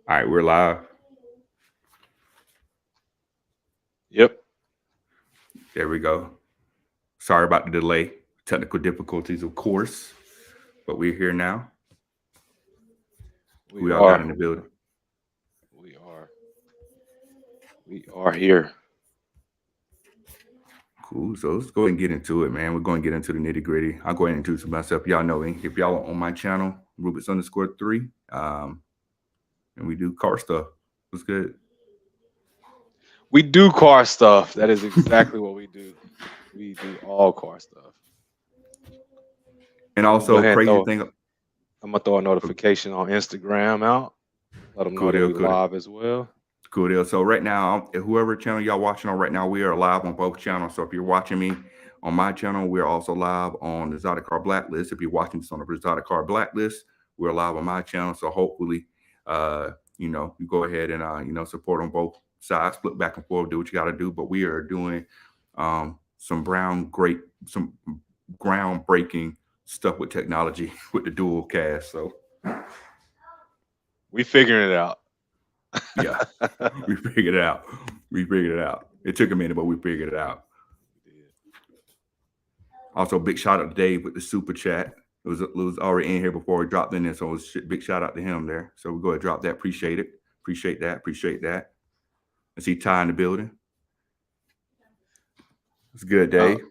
All right, we're live. Yep, There we go. Sorry about the delay. Technical difficulties, of course, but we're here now. we We all got are. in the building. We are. We are here. Cool. So let's go ahead and get into it, man. We're going to get into the nitty gritty. I'll go ahead and introduce myself. Y'all know me. If y'all are on my channel, Rubits_3, and we do car stuff. What's good? We do car stuff. That is exactly what we do. We do all car stuff. And I'm gonna go also, ahead and crazy throw. thing. I'm gonna throw a notification on Instagram out. Let them know Cool that deal. we Cool deal. live as well. Cool deal. So right now, whoever channel y'all watching on right now, we are live on both channels. So if you're watching me on my channel, we're also live on the Zada Car Blacklist. If you're watching this on the Zada Car Blacklist, we're live on my channel. So hopefully, you go ahead and support on both sides, flip back and forth, do what you got to do. But we are doing some some groundbreaking stuff with technology with the dual cast. So We figuring it out. yeah, we figured it out. We figured it out. It took a minute, but we figured it out. Also, big shout out to Dave with the super chat. It was already in here before we dropped in there, so it was big shout out to him there. So we go ahead and drop that. Appreciate it. Appreciate that. Appreciate that. I see Ty in the building. It's good, Uh, Dave.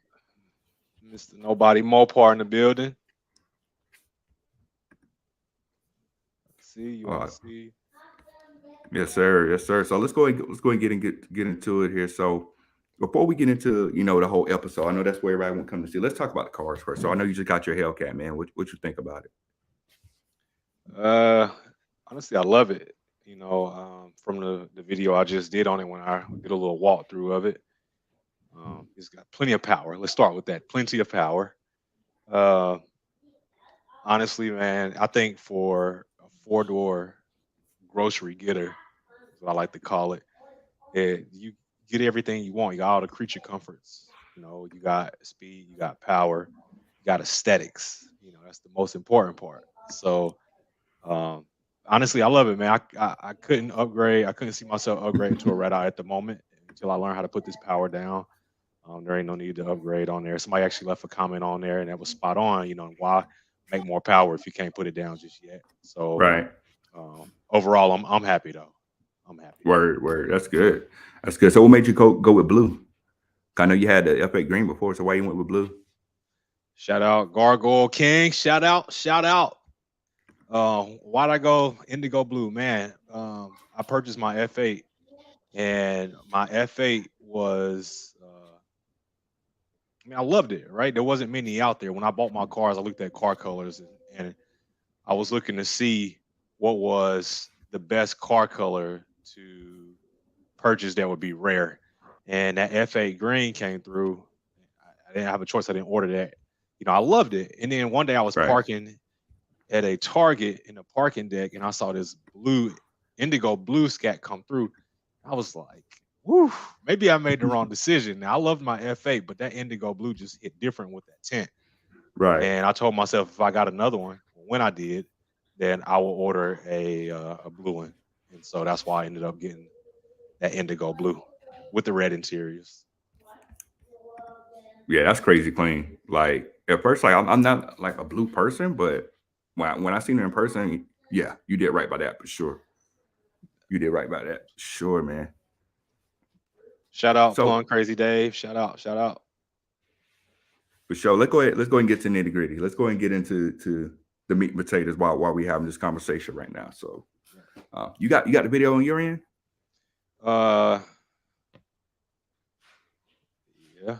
Mr. Nobody Mopar in the building. See you all. Uh, See. yes, sir. Yes, sir. So let's go and get into it here. So before we get into the whole episode, I know that's where everybody won't come to see. Let's talk about the cars first. So I know you just got your Hellcat, man. What you think about it? Uh, Honestly, I love it. From the video I just did on it when I did a little walkthrough of it. It's got plenty of power. Let's start with that. Plenty of power. Uh, Honestly, man, I think for a four-door grocery getter, is what I like to call it, you get everything you want. You got all the creature comforts. You got speed, you got power, you got aesthetics. That's the most important part. So, um, honestly, I love it, man. I couldn't upgrade. I couldn't see myself upgrading to a red eye at the moment until I learned how to put this power down. There ain't no need to upgrade on there. Somebody actually left a comment on there, and that was spot on. Why make more power if you can't put it down just yet? So Right. overall, I'm happy though. I'm happy. Word. Word. That's good. That's good. So what made you go with blue? I know you had the F8 green before, so why you went with blue? Shout out Gargoyle King. Shout out. Shout out. Why'd I go Indigo Blue? Man, I purchased my F8, and my F8 was. I mean, I loved it. Right, there wasn't many out there. When I bought my cars, I looked at car colors, and I was looking to see what was the best car color to purchase that would be rare. And that F8 green came through. I didn't have a choice. I didn't order that. I loved it. And then one day I was Right. parking at a Target in the parking deck, and I saw this indigo blue scat come through. I was like, whoo, maybe I made the wrong decision. Now I loved my F8, but that indigo blue just hit different with that tint. Right. And I told myself if I got another one, when I did, then I will order a blue one. And so that's why I ended up getting that indigo blue with the red interiors. Yeah, that's crazy clean. Like at first, like I'm not like a blue person, but when I seen it in person, yeah, you did right by that for sure. You did right by that, sure, man. Shout out So Plum Crazy Dave. Shout out, shout out. for sure, let's go ahead. Let's go and get to nitty gritty. Let's go and get into the meat and potatoes while we having this conversation right now. So you got the video on your end. Uh yeah,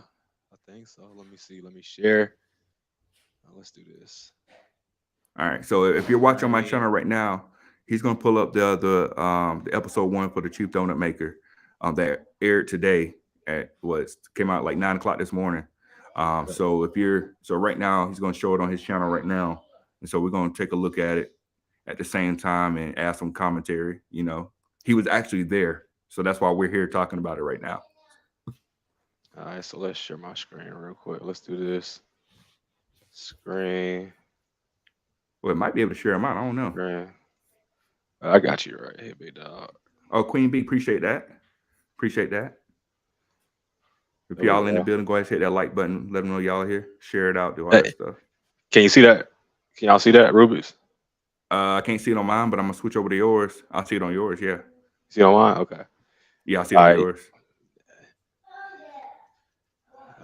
I think so. Let me see. Let me share. Let's do this. All right. So if you're watching on my Screen. channel right now, he's gonna pull up the episode one for the Chief Donut Maker, that aired today at what came out like 9 o'clock this morning. Yep. So right now he's gonna show it on his channel right now, and so we're gonna take a look at it at the same time and add some commentary. He was actually there, so that's why we're here talking about it right now. All right, so let's share my screen real quick. Let's do this. Screen, Well, it might be able to share him out. I don't know. screen. I got you right here, big dog. Oh, Queen B, appreciate that. Appreciate that. If There we y'all in the go. building, go ahead and hit that like button. Let them know y'all here. Share it out. Do all Hey, that stuff. can you see that? Can y'all see that, Rubik's? I can't see it on mine, but I'm gonna switch over to yours. I'll see it on yours. Yeah. See on mine? Okay. Yeah, I'll see it All on right. yours.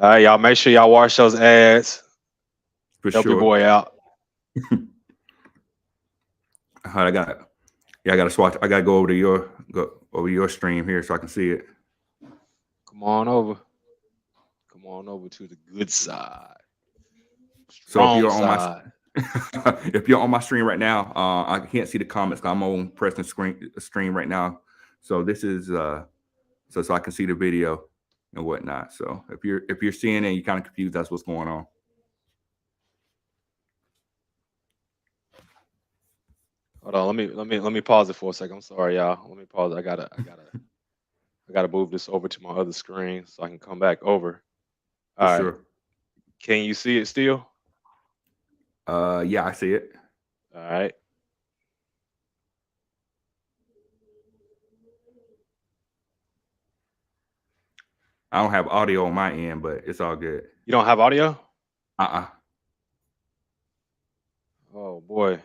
All right, y'all. Make sure y'all watch those ads. For Help your sure. boy out. I got I gotta swatch. I gotta go over your stream here so I can see it. Come on over. Come on over to the good side. So if Strong you're on my side. if you're on my stream right now, I can't see the comments. I'm on Preston stream right now. So this is so I can see the video and whatnot. So if you're seeing it and you're kind of confused, that's what's going on. Hold on. Let me pause it for a second. I'm sorry, y'all. Let me pause it. I gotta move this over to my other screen so I can come back over. For All right. sure. Can you see it still? Yeah, I see it. All right. I don't have audio on my end, but it's all good. You don't have audio? Oh boy.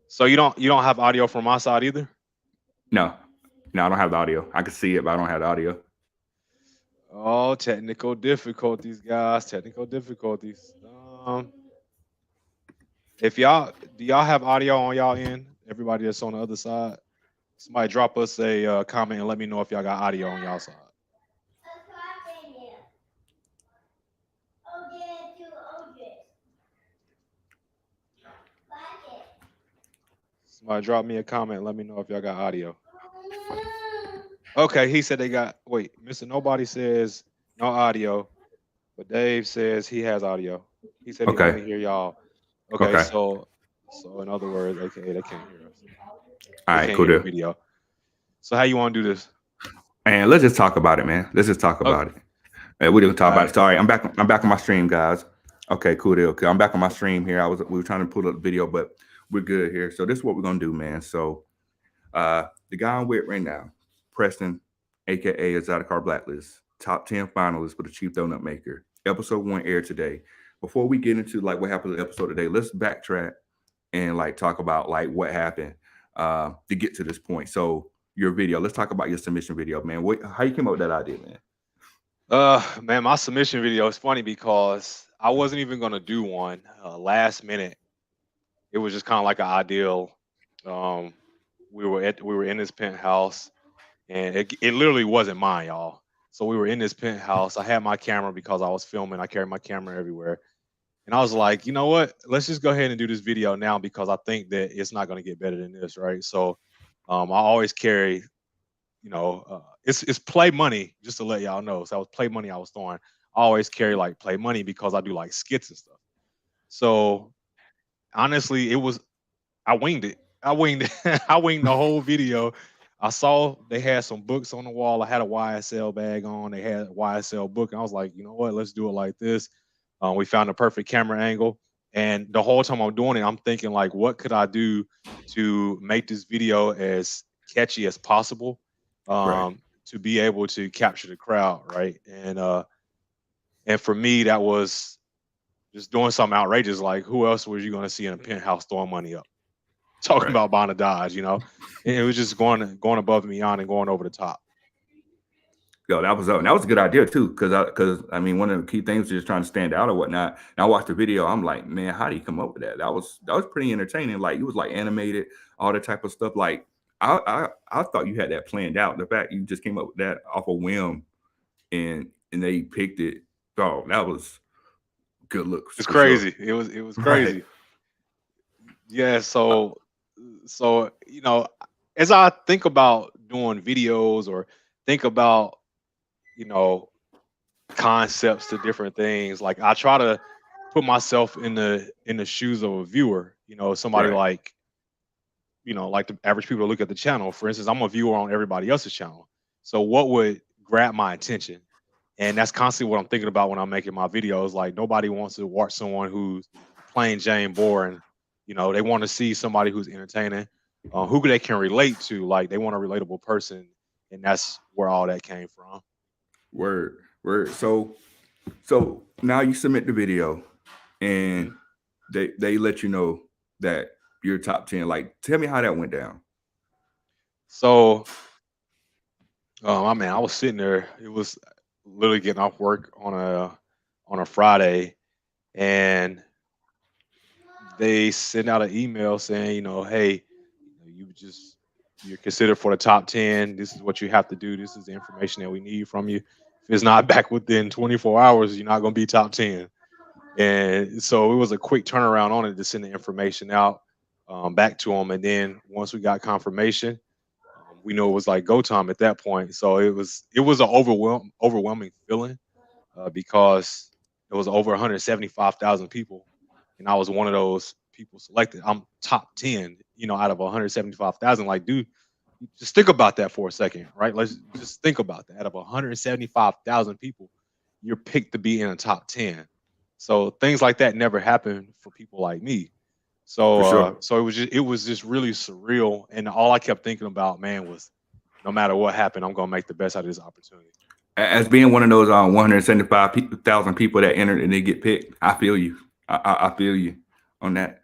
So you don't have audio from my side either? No, I don't have the audio. I can see it, but I don't have the audio. Oh, technical difficulties, guys. Technical difficulties. If y'all do y'all have audio on y'all end? Everybody that's on the other side. Somebody drop us a comment and let me know if y'all got audio on y'all side. Somebody drop me a comment and let me know if y'all got audio. Okay, he said they got. Wait, Mr. Nobody says no audio, but Dave says he has audio. He said he only hear y'all. Okay, so in other words, aka they can't hear us. All They right, can't cool hear the deal. video. So how you want to do this? And let's just talk about it, man. Let's just talk about it. We're gonna talk about it. Sorry, I'm back on my stream, guys. Okay, cool deal. Okay, I'm back on my stream here. We were trying to pull up the video, but we're good here. So this is what we're gonna do, man. So the guy I'm with right now, Preston, aka Exotic Car Blacklist, top 10 finalists for the Chief Donut Maker. Episode 1 aired today. Before we get into like what happened in the episode today, let's backtrack and like talk about like what happened to get to this point. So your video, let's talk about your submission video, man. How you came up with that idea, man? Man, my submission video is funny because I wasn't even gonna do one last minute. It was just kind of like an ideal. We were in this penthouse, and it literally wasn't mine, y'all. So we were in this penthouse. I had my camera because I was filming. I carried my camera everywhere, and I was like, you know what? Let's just go ahead and do this video now because I think that it's not gonna get better than this, right? So, I always carry, it's play money, just to let y'all know. So I was play money I was throwing. I always carry like play money because I do like skits and stuff. So honestly, I winged it. I winged it. I winged the whole video. I saw they had some books on the wall. I had a YSL bag on. They had a YSL book. And I was like, you know what? Let's do it like this. We found a perfect camera angle. And the whole time I'm doing it, I'm thinking like, what could I do to make this video as catchy as possible, to be able to capture the crowd, right? And for me, that was just doing something outrageous. Like, who else was you going to see in a penthouse throwing money up? Talking about buying a Dodge, And it was just going above and beyond and going over the top. Yo, that was a good idea too, because I mean one of the key things is just trying to stand out or whatnot. And I watched the video, I'm like, man, how do you come up with that? That was pretty entertaining. Like it was like animated, all that type of stuff. Like I thought you had that planned out. The fact you just came up with that off a whim, and they picked it. Oh, that was good looks. It's crazy. Sure. It was crazy. Right. Yeah. So as I think about doing videos or think about concepts to different things, like I try to put myself in the shoes of a viewer. Somebody like the average people that look at the channel. For instance, I'm a viewer on everybody else's channel. So what would grab my attention? And that's constantly what I'm thinking about when I'm making my videos. Like nobody wants to watch someone who's plain Jane boring, You know, they want to see somebody who's entertaining, who they can relate to. Like they want a relatable person, and that's where all that came from. Word, word. So now you submit the video, and Mhm. they let you know that you're top 10. Like, tell me how that went down. So, I mean, I was sitting there. It was literally getting off work on a Friday, and they sent out an email saying, you know, hey, you're considered for the top 10. This is what you have to do. This is the information that we need from you. If it's not back within 24 hours, you're not going to be top 10. And so it was a quick turnaround on it to send the information out back to them. And then once we got confirmation, we know it was like go time at that point. So it was an overwhelming feeling because it was over 175,000 people, and I was one of those people selected. I'm top 10, you know, out of 175,000. Like, dude, just think about that for a second, right? Let's just think about that. Out of 175,000 people, you're picked to be in a top 10. So things like that never happen for people like me. So For sure. so it was just really surreal. And all I kept thinking about, man, was no matter what happened, I'm gonna make the best out of this opportunity. As being one of those 175,000 people that entered and they get picked, I feel you. I feel you on that.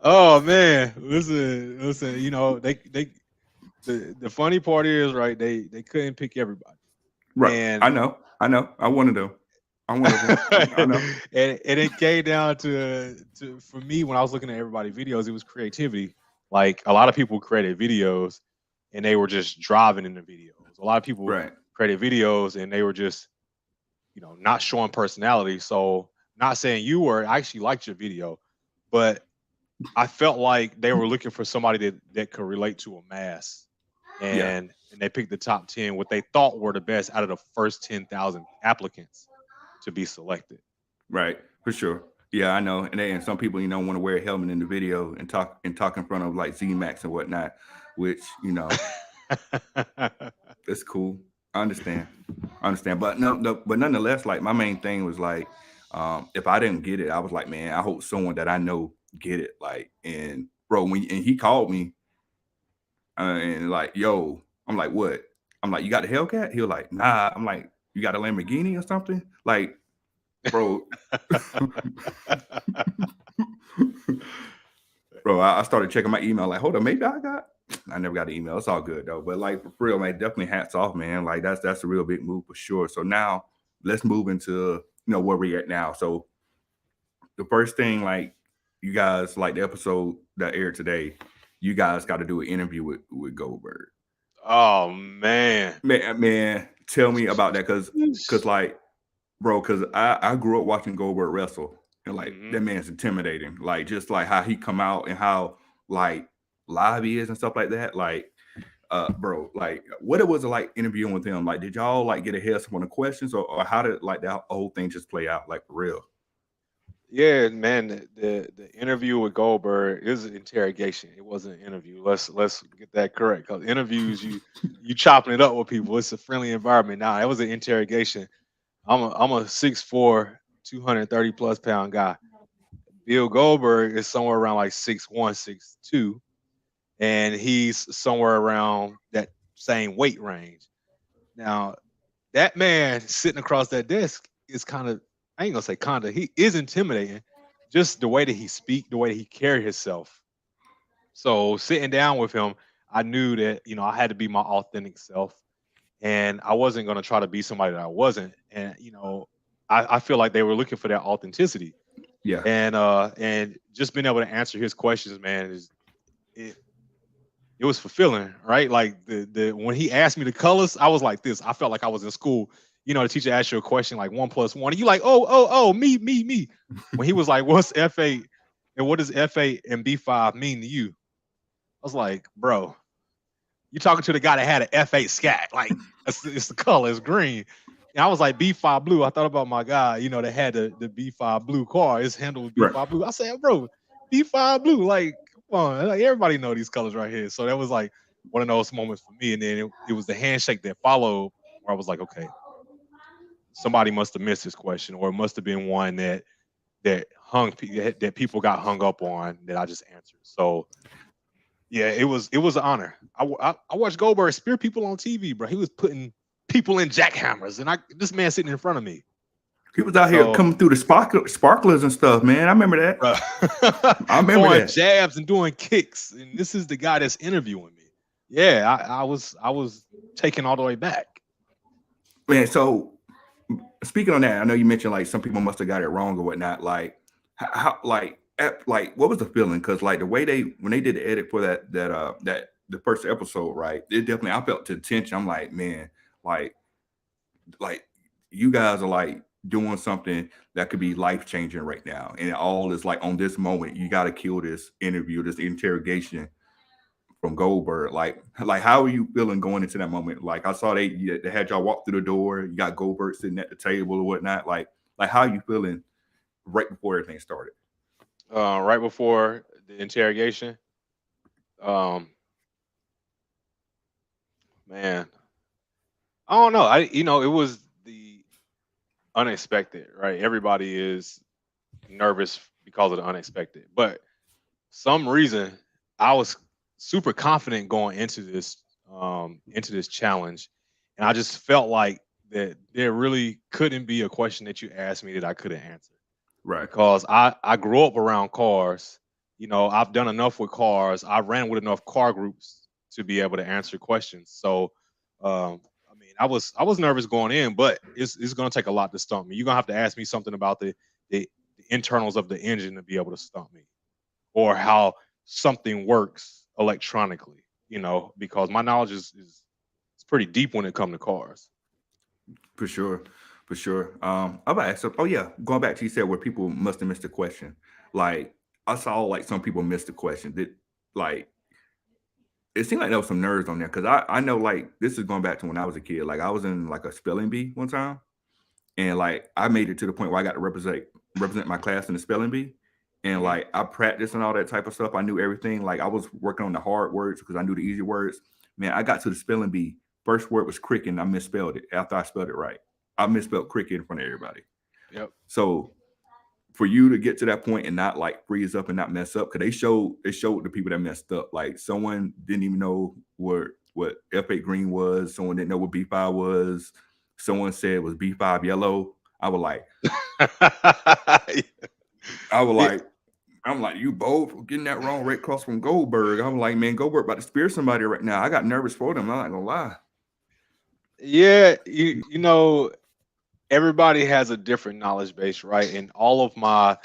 Oh man, listen. You know, the funny part is, right? They couldn't pick everybody, Right. and I know. I wanted them. I wanted them. I know. and it came down to for me when I was looking at everybody's videos, it was creativity. Like a lot of people created videos, and they were just driving in the videos. A lot of people Right. created videos, and they were just not showing personality. So not saying you were. I actually liked your video, but I felt like they were looking for somebody that could relate to a mass, Yeah. and they picked the top 10, what they thought were the best out of the first 10,000 applicants to be selected. Right. For sure. Yeah, I know. And some people, want to wear a helmet in the video and talk in front of like Z Max and whatnot, which, it's cool. I understand. I understand. But no, but nonetheless, like my main thing was like, if I didn't get it, I was like, man, I hope someone that I know get it. Like, and bro, and he called me, and like, yo, I'm like, what? I'm like, you got the Hellcat? He was like, nah. I'm like, you got a Lamborghini or something? Like, bro, bro, I started checking my email. Like, hold on, maybe I never got an email. It's all good though. But like for real, man, definitely hats off, man. Like that's a real big move for sure. So now let's move into where we're at now. So the first thing, like you guys, like the episode that aired today, you guys got to do an interview with Goldberg. Oh man. Man, tell me about that, cause like, bro, cause I grew up watching Goldberg wrestle, and like Hmm. that man's intimidating. Like just like how he come out and how like live he is and stuff like that. Like, bro, like what it was like interviewing with him. Like, did y'all like get a heads up on the questions, or how did like that whole thing just play out? Like for real? Yeah, man. The interview with Goldberg is an interrogation. It wasn't an interview. Let's get that correct. Because interviews, you chopping it up with people. It's a friendly environment. Now it was an interrogation. I'm a 6'4", 230 plus pound guy. Bill Goldberg is somewhere around like 6'1", 6'2", and he's somewhere around that same weight range. Now, that man sitting across that desk is kind of, I ain't gonna say kind of, he is intimidating. Just the way that he speak, the way that he carry himself. So sitting down with him, I knew that, I had to be my authentic self, and I wasn't gonna try to be somebody that I wasn't. And I feel like they were looking for that authenticity. Yeah. And just being able to answer his questions, man, it, it was fulfilling, right? Like the when he asked me the colors, I was like this. I felt like I was in school. The teacher asked you a question like 1+1, and you like, oh, me. When he was like, "What's F8 and what does F8 and B5 mean to you?" I was like, "Bro, you talking to the guy that had an F8 scat? Like, it's the color, it's green." And I was like, B5 blue. I thought about my guy, that had the B5 blue car. His handle was Right. B5 blue. I said, "Bro, B5 blue. Like, come on, like everybody know these colors right here." So that was like one of those moments for me. And then it was the handshake that followed where I was like, okay, somebody must have missed this question, or it must have been one that that people got hung up on that I just answered. So yeah, it was an honor. I watched Goldberg spear people on TV, bro. He was putting people in jackhammers, and this man sitting in front of me. He was out here coming through the sparklers and stuff, man. I remember that. Bro. I remember throwing that. jabs and doing kicks, and this is the guy that's interviewing me. Yeah, I was taken all the way back. Man, so speaking on that, I know you mentioned like some people must have got it wrong or whatnot. Like, how what was the feeling? Because like the way when they did the edit for that the first episode, right? It definitely, I felt the tension. I'm like, man, like you guys are like doing something that could be life changing right now, and it all is like on this moment. You got to kill this interview, this interrogation from Goldberg. Like how are you feeling going into that moment? Like I saw they had y'all walk through the door. You got Goldberg sitting at the table or whatnot. Like how are you feeling right before everything started? Right before the interrogation, man, I don't know. It was the unexpected, right? Everybody is nervous because of the unexpected, but some reason I was super confident going into this challenge, and I just felt like that there really couldn't be a question that you asked me that I couldn't answer. Right. Because I grew up around cars. I've done enough with cars. I ran with enough car groups to be able to answer questions. So, I was nervous going in, but it's going to take a lot to stump me. You're going to have to ask me something about the internals of the engine to be able to stump me, or how something works electronically, because my knowledge is pretty deep when it comes to cars. For sure. I'm about to ask, oh yeah, going back to you said where people must have missed a question. Like I saw like some people missed the question. That like it seemed like there was some nerds on there, because I know like this is going back to when I was a kid. Like I was in like a spelling bee one time, and like I made it to the point where I got to represent my class in the spelling bee. And like I practiced and all that type of stuff. I knew everything. Like I was working on the hard words because I knew the easy words. Man, I got to the spelling bee. First word was cricket, and I misspelled it after I spelled it right. I misspelled cricket in front of everybody. Yep. So for you to get to that point and not like freeze up and not mess up, because it showed the people that messed up. Like someone didn't even know what F8 green was. Someone didn't know what B5 was. Someone said it was B5 yellow. I was like, I'm like, you both getting that wrong right across from Goldberg. I'm like, man, Goldberg about to spear somebody right now. I got nervous for them. I'm not gonna lie. Yeah, everybody has a different knowledge base, right? And all of my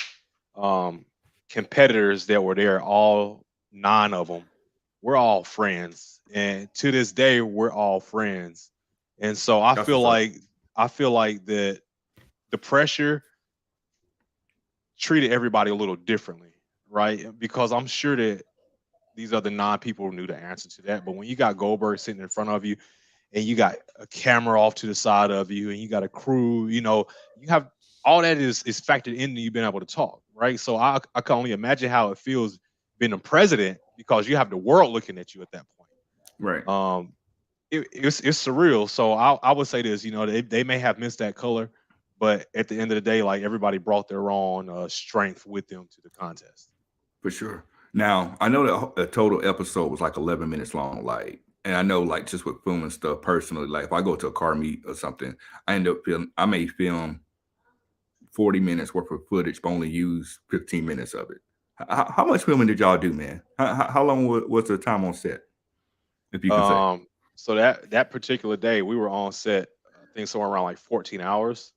competitors that were there, all 9 of them, we're all friends, and to this day, we're all friends. And so I feel like that the pressure treated everybody a little differently, right? Because I'm sure that these other 9 people knew the answer to that. But when you got Goldberg sitting in front of you, and you got a camera off to the side of you, and you got a crew, you have all that is factored into you being able to talk, right? So I can only imagine how it feels being a president, because you have the world looking at you at that point. Right. It's surreal. So I would say this, they may have missed that color, but at the end of the day, like everybody brought their own strength with them to the contest. For sure. Now I know that a total episode was like 11 minutes long, like. And I know, like, just with filming stuff personally, like if I go to a car meet or something, I may film 40 minutes worth of footage, but only use 15 minutes of it. How much filming did y'all do, man? How long was the time on set, if you can say? So that particular day, we were on set, I think somewhere around like 14 hours.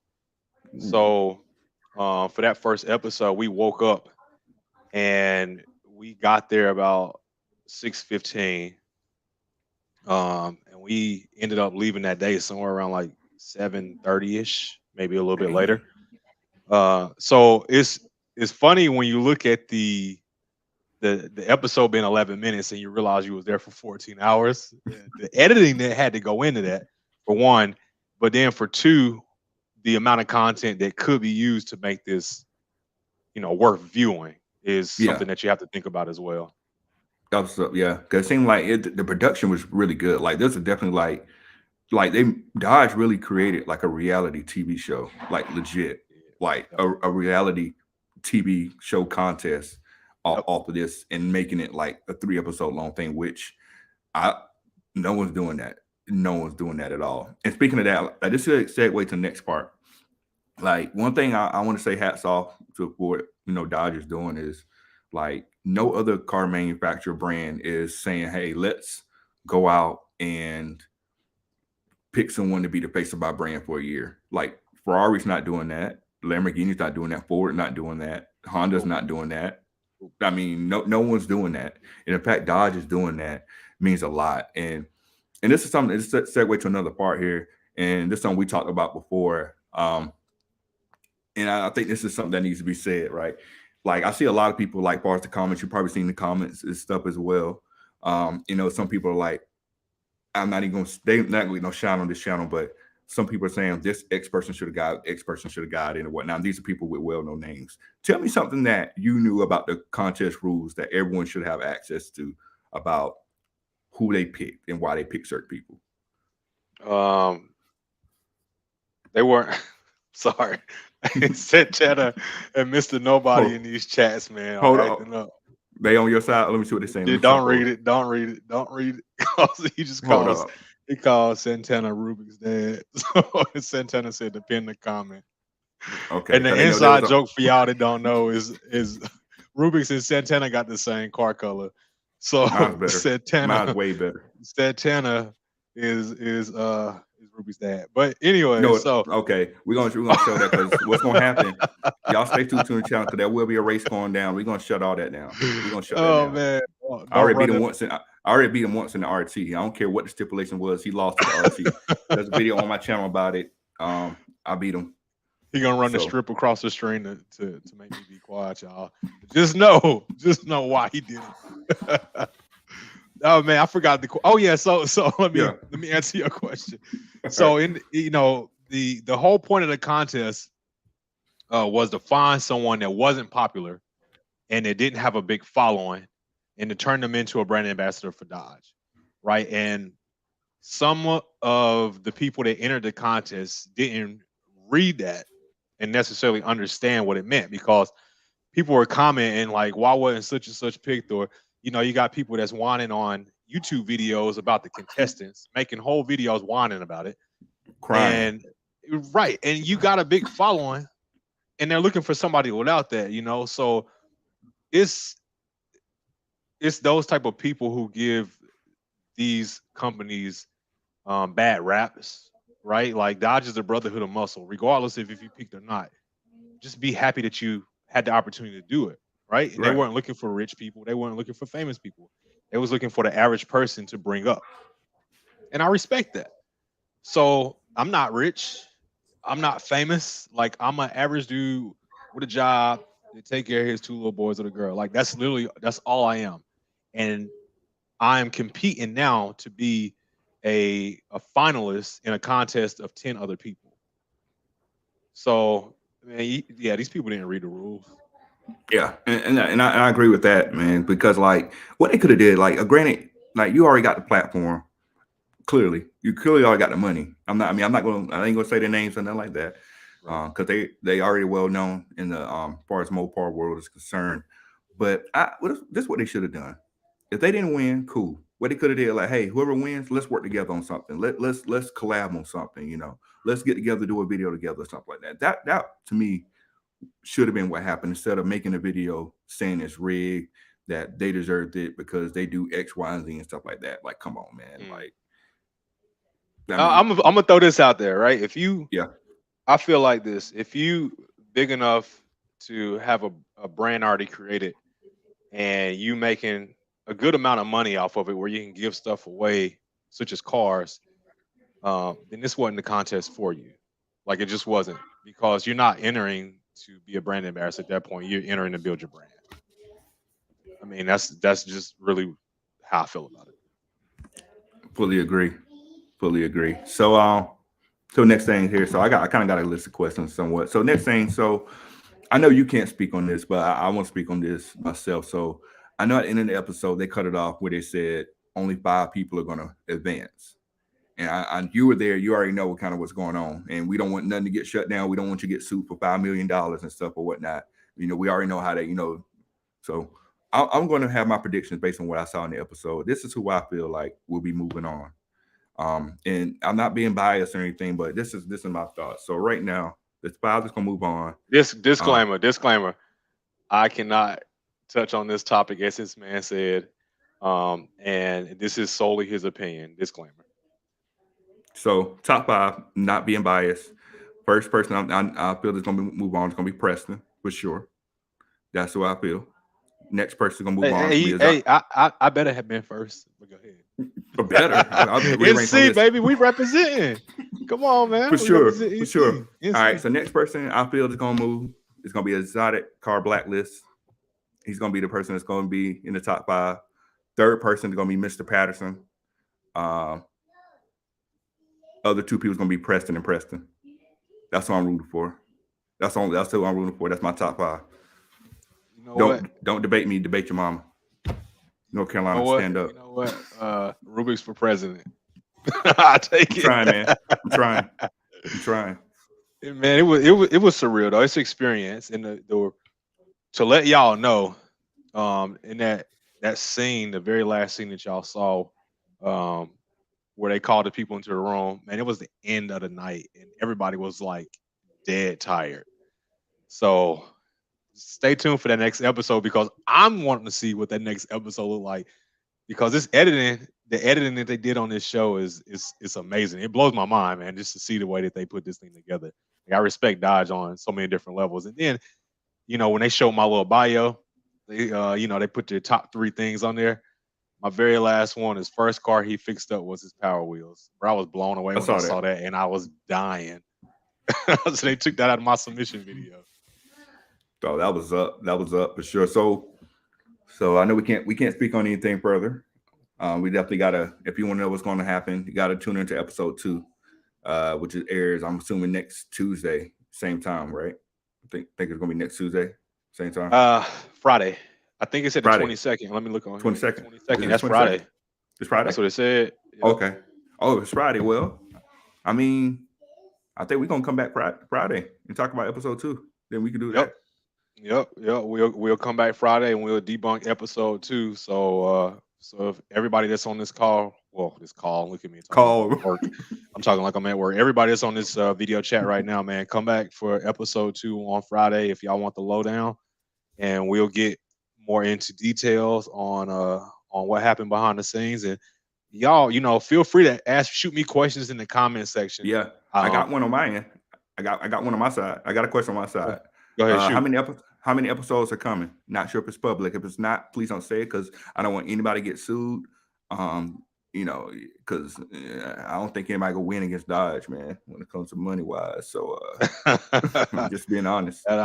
So for that first episode, we woke up and we got there about 6:15. And we ended up leaving that day somewhere around like 7:30ish, maybe a little bit later. So it's funny when you look at the episode being 11 minutes and you realize you was there for 14 hours. The editing that had to go into that, for one, but then for two, the amount of content that could be used to make this, worth viewing is something that you have to think about as well. Yeah, because it seemed like the production was really good. Like this is definitely like Dodge really created like a reality TV show, like legit, like a reality TV show contest Yep. off of this and making it like a 3 episode long thing, which I no one's doing that. No one's doing that at all. And speaking of that, this is a segue to the next part. Like one thing I want to say hats off to what Dodge is doing is like no other car manufacturer brand is saying, hey, let's go out and pick someone to be the face of our brand for a year. Like Ferrari's not doing that. Lamborghini's not doing that. Ford not doing that. Honda's not doing that. I mean, no one's doing that. And in fact, Dodge is doing that. Means a lot. And this is something. It's a segue to another part here. And this is something we talked about before. And I think this is something that needs to be said, right? Like I see a lot of people like bars the comments. You've probably seen the comments and stuff as well. Some people are like, I'm not even they're not going to shine on this channel, but some people are saying this X person should have got, X person should have got in and whatnot. These are people with well-known names. Tell me something that you knew about the contest rules that everyone should have access to about who they picked and why they picked certain people. They weren't. Sorry, Santana and Mr. Nobody in these chats, man. Hold I'm on. acting up. They on your side. Let me see what they're saying. Yeah, don't read it. Don't read it. Don't read it. He just calls. He called Santana Rubik's dad. So Santana said to pin the comment. Okay. And the inside joke for y'all that don't know is Rubik's and Santana got the same car color. So Santana, mine's way better. Santana is Ruby's dad. But anyway, okay, we're gonna show that because what's gonna happen? Y'all stay tuned to the channel because there will be a race going down. We're gonna shut all that down. We're gonna shut that down. Man, I already beat him once. I already beat him once in the RT. I don't care what the stipulation was. He lost to the RT. There's a video on my channel about it. I beat him. He gonna run the strip across the screen to make me be quiet, y'all. Just know why he did it. Oh man, I forgot the. Oh yeah, so let me answer your question. So in the whole point of the contest was to find someone that wasn't popular and that didn't have a big following, and to turn them into a brand ambassador for Dodge, right? And some of the people that entered the contest didn't read that and necessarily understand what it meant, because people were commenting like, why wasn't such and such picked? Or you got people that's whining on YouTube videos about the contestants, making whole videos whining about it. Crying. And you got a big following and they're looking for somebody without that, so it's those type of people who give these companies bad raps, right? Like Dodge is the brotherhood of muscle, regardless if you picked or not. Just be happy that you had the opportunity to do it, right? They weren't looking for rich people. They weren't looking for famous people. They was looking for the average person to bring up. And I respect that. So I'm not rich. I'm not famous. Like I'm an average dude with a job to take care of his 2 little boys or the girl. Like that's all I am. And I am competing now to be a finalist in a contest of 10 other people. So, man, these people didn't read the rules. Yeah, and I agree with that, man, because like what they could have did, like granted, like you already got the platform. Clearly, you clearly already got the money. I ain't gonna say their names or nothing like that, because they already well known in the as far as Mopar world is concerned. But this is what they should have done. If they didn't win, cool. What they could have did, like, hey, whoever wins, let's work together on something. Let's collab on something. Let's get together, do a video together, something like that. That to me should have been what happened, instead of making a video saying it's rigged, that they deserved it because they do X, Y, and Z and stuff like that. Like, come on, man. Like, I'm gonna throw this out there, right? I feel like this. If you big enough to have a brand already created and you making a good amount of money off of it, where you can give stuff away, such as cars, then this wasn't the contest for you. Like it just wasn't, because you're not entering to be a brand ambassador at that point. You're entering to build your brand. I mean, that's just really how I feel about it. Fully agree. So next thing here. So I kind of got a list of questions somewhat. So next thing. So I know you can't speak on this, but I want to speak on this myself. So I know at the end of the episode they cut it off where they said only 5 people are going to advance. And you were there. You already know what's going on. And we don't want nothing to get shut down. We don't want you to get sued for $5 million and stuff or whatnot. We already know how they. So I'm going to have my predictions based on what I saw in the episode. This is who I feel like will be moving on. And I'm not being biased or anything, but this is my thoughts. So right now, the 5 that's gonna move on. Disclaimer. I cannot touch on this topic, as this man said, and this is solely his opinion. Disclaimer. So top 5, not being biased. First person I feel is gonna move on is gonna be Preston for sure. That's who I feel. Next person gonna move on. I better have been first. But go ahead. But better. I'll be NC, baby, we representing. Come on, man. For sure. All right. So next person I feel is gonna move is gonna be Exotic Car Blacklist. He's gonna be the person that's gonna be in the top 5. Third person is gonna be Mr. Patterson. Other 2 people is gonna be Preston and Preston. That's who I'm rooting for. That's who I'm rooting for. That's my top 5. Don't debate me. Debate your mama. North Carolina, stand up. You know what? Rubik's for president. I take it. I'm trying, man. I'm trying. Man, it was surreal though. It's experience, and to let y'all know, in that scene, the very last scene that y'all saw, where they called the people into the room, man, it was the end of the night, and everybody was like dead tired. So stay tuned for that next episode, because I'm wanting to see what that next episode look like, because the editing that they did on this show is amazing. It blows my mind, man, just to see the way that they put this thing together. Like, I respect Dodge on so many different levels. And then, when they showed my little bio, they they put their top 3 things on there. My very last one, his first car he fixed up was his Power Wheels. Bro, I was blown away when I saw that, and I was dying. So they took that out of my submission video. Oh, that was up for sure. So I know we can't speak on anything further. We definitely gotta, if you want to know what's going to happen, you gotta tune into episode 2, which airs, I'm assuming, next Tuesday, same time, right? I think it's gonna be next Tuesday, same time. Friday. I think it said the 22nd. Let me look on 22nd. 22nd. That's Friday. It's Friday. That's what it said. Yep. Okay. Oh, it's Friday. Well, I mean, I think we're gonna come back Friday and talk about episode 2. Then we can do that. Yep. We'll come back Friday and we'll debunk episode 2. So if everybody that's on this call, look at me. I'm talking like I'm at work. Everybody that's on this video chat right now, man, come back for episode 2 on Friday if y'all want the lowdown, and we'll get more into details on what happened behind the scenes. And y'all, feel free to shoot me questions in the comment section. Yeah, I got one on my end. I got one on my side. I got a question on my side. Go ahead. Shoot. How many episodes are coming? Not sure if it's public. If it's not, please don't say it, because I don't want anybody to get sued. Because I don't think anybody will win against Dodge, man, when it comes to money wise. So I'm just being honest. And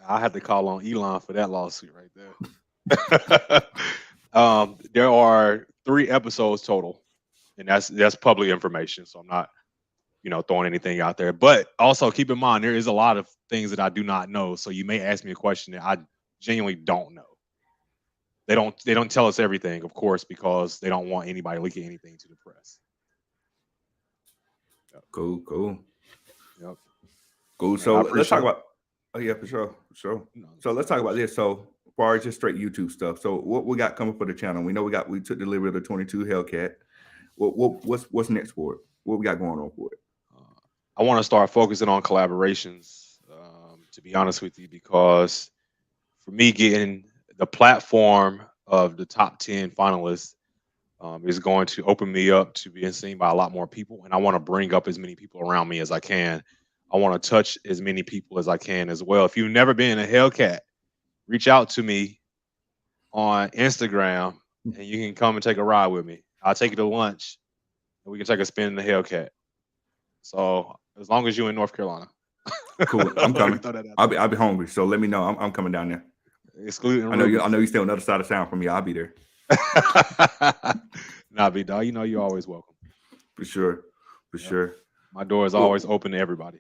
I had to call on Elon for that lawsuit right there. There are 3 episodes total, and that's public information. So I'm not, throwing anything out there. But also keep in mind, there is a lot of things that I do not know. So you may ask me a question that I genuinely don't know. They don't tell us everything, of course, because they don't want anybody leaking anything to the press. Yep. Cool. Yep. Cool. So let's talk about. Oh yeah, for sure. So let's talk about this. So as far as just straight YouTube stuff. So what we got coming for the channel? We know we took delivery of the 22 Hellcat. What's next for it? What we got going on for it? I want to start focusing on collaborations, to be honest with you, because for me, getting the platform of the top 10 finalists is going to open me up to being seen by a lot more people. And I want to bring up as many people around me as I can. I want to touch as many people as I can as well. If you've never been in a Hellcat, reach out to me on Instagram and you can come and take a ride with me. I'll take you to lunch and we can take a spin in the Hellcat. So as long as you're in North Carolina. Cool. I'm coming. I'll be hungry. So let me know. I'm coming down there. Excluding I know you stay on the other side of town from me. I'll be there. Nah, big dog. You're always welcome. For sure. My door is always open to everybody.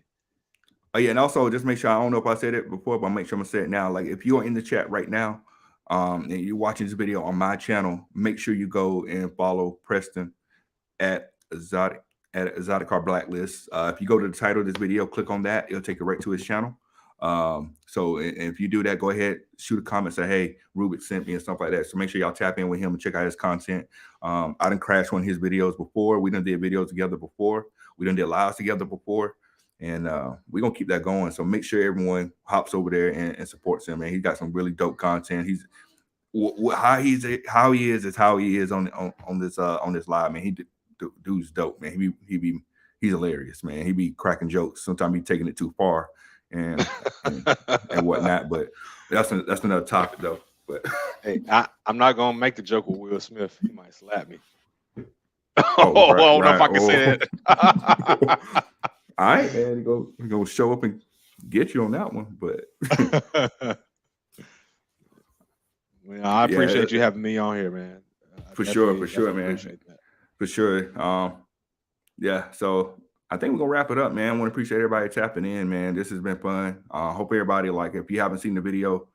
Oh yeah, and also just make sure, I don't know if I said it before, but I'll make sure I'm gonna say it now. Like, if you're in the chat right now, and you're watching this video on my channel, make sure you go and follow Preston at Exotic Car Blacklist. If you go to the title of this video, click on that, it'll take you right to his channel. So if you do that, go ahead, shoot a comment, say, hey, Rubik sent me and stuff like that. So make sure y'all tap in with him and check out his content. I done crashed one of his videos before. We done did videos together before. We done did lives together before. And we're going to keep that going. So make sure everyone hops over there and supports him, man. He's got some really dope content. He's how he is how he is on this live, man. Dude's dope, man. He's hilarious, man. He be cracking jokes. Sometimes he taking it too far and whatnot. But that's another topic though. But hey, I'm not gonna make the joke with Will Smith. He might slap me. Oh, I don't know if I can say that. All right, man. He go show up and get you on that one. But well, I appreciate you having me on here, man. For sure, man. For sure. Yeah. So I think we're gonna wrap it up, man. I want to appreciate everybody tapping in, man. This has been fun. Hope everybody, like, if you haven't seen the video,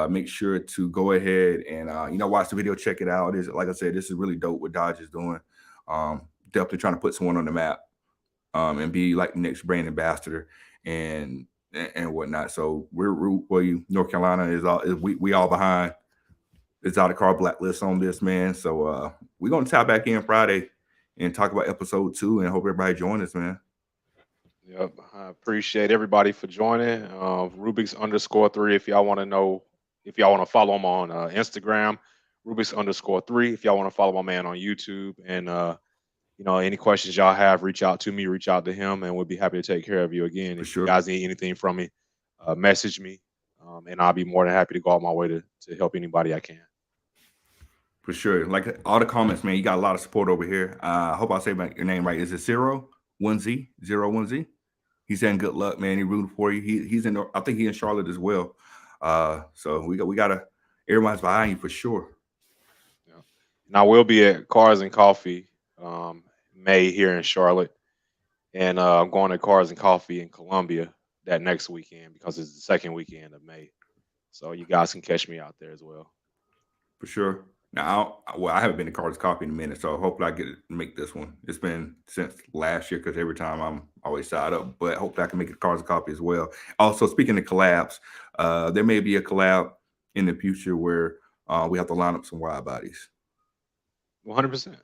make sure to go ahead and watch the video, check it out. Like I said, this is really dope what Dodge is doing. Definitely trying to put someone on the map and be like the next brand ambassador and whatnot. So we're root for you. North Carolina we all behind Exotic Car Blacklist on this, man. So we're gonna tap back in Friday and talk about episode 2, and hope everybody join us, man. Yep, I appreciate everybody for joining. Rubik's_3. If y'all want to know, if y'all want to follow him on Instagram, Rubik's_3. If y'all want to follow my man on YouTube, and any questions y'all have, reach out to me, reach out to him, and we'll be happy to take care of you again. If you guys need anything from me, message me, and I'll be more than happy to go out my way to help anybody I can. For sure. Like all the comments, man, you got a lot of support over here. I hope I say your name right. Is it 01Z? He's saying good luck, man. He rooting for you. He's in. I think he's in Charlotte as well. So we gotta. Everyone's behind you for sure. Yeah. And I will be at Cars and Coffee May here in Charlotte, and I'm going to Cars and Coffee in Columbia that next weekend because it's the second weekend of May. So you guys can catch me out there as well. For sure. Now, I haven't been to Cars and Coffee in a minute, so hopefully I get to make this one. It's been since last year because every time I'm always side up, but hopefully I can make it to Cars and Coffee as well. Also, speaking of collabs, there may be a collab in the future where we have to line up some wide bodies. 100%.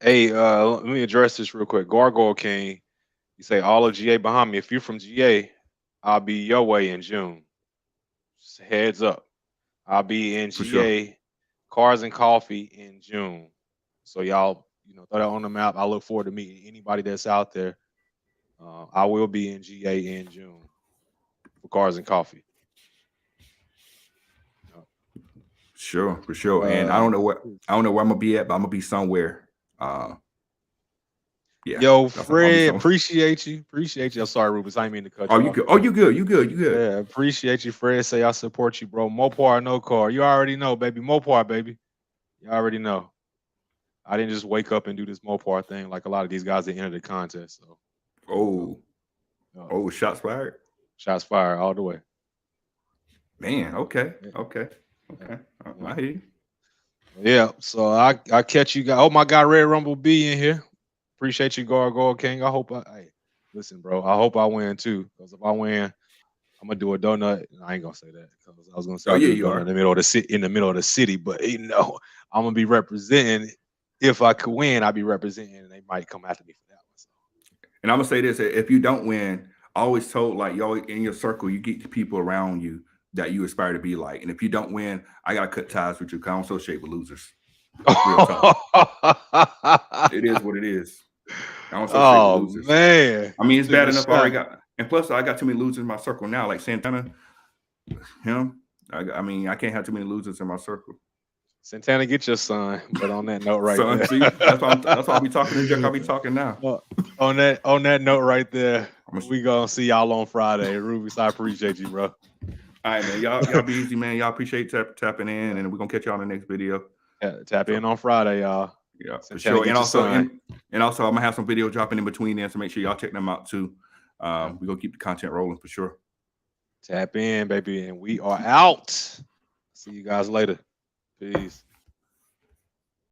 Hey, let me address this real quick. Gargoyle King, you say all of GA behind me. If you're from GA, I'll be your way in June. Just heads up. I'll be in GA, Cars and Coffee in June. So y'all, throw that on the map. I look forward to meeting anybody that's out there. I will be in GA in June for Cars and Coffee. Sure, for sure. And I don't know where I'm gonna be at, but I'm gonna be somewhere. Yeah. Yo, Fred, appreciate you. I'm sorry, Rubens. I didn't mean to cut you off. You good. Yeah, appreciate you, Fred. Say I support you, bro. Mopar, no car. You already know, baby. Mopar, baby. You already know. I didn't just wake up and do this Mopar thing like a lot of these guys that entered the contest. So. Shots fired. Shots fired all the way. Man, okay. I hear you. Yeah, so I catch you guys. Oh, my God, Red Rumble B in here. Appreciate you, Gargoyle King. I hope listen, bro. I hope I win too. Because if I win, I'm gonna do a donut. I ain't gonna say that because I was gonna say in the middle of the city. But I'm gonna be representing. If I could win, I'd be representing, and they might come after me for that one. So. And I'm gonna say this: if you don't win, I always told like y'all in your circle, you get the people around you that you aspire to be like. And if you don't win, I gotta cut ties with you because I don't associate with losers. It is what it is. Oh man! I mean, it's bad enough I already got, and plus I got too many losers in my circle now. Like Santana, him. I mean, I can't have too many losers in my circle. Santana, get your son. But on that note, right there, see, that's why I'll be talking to Jack. I'll be talking now. On that note, right there, we gonna see y'all on Friday. Rubens, I appreciate you, bro. All right, man. Y'all be easy, man. Y'all appreciate tapping in, and we're gonna catch y'all in the next video. Yeah, tap in on Friday, y'all. Yeah, for sure. And also, I'm gonna have some video dropping in between there, so make sure y'all check them out too. We're gonna keep the content rolling for sure. Tap in, baby, and we are out. See you guys later. Peace.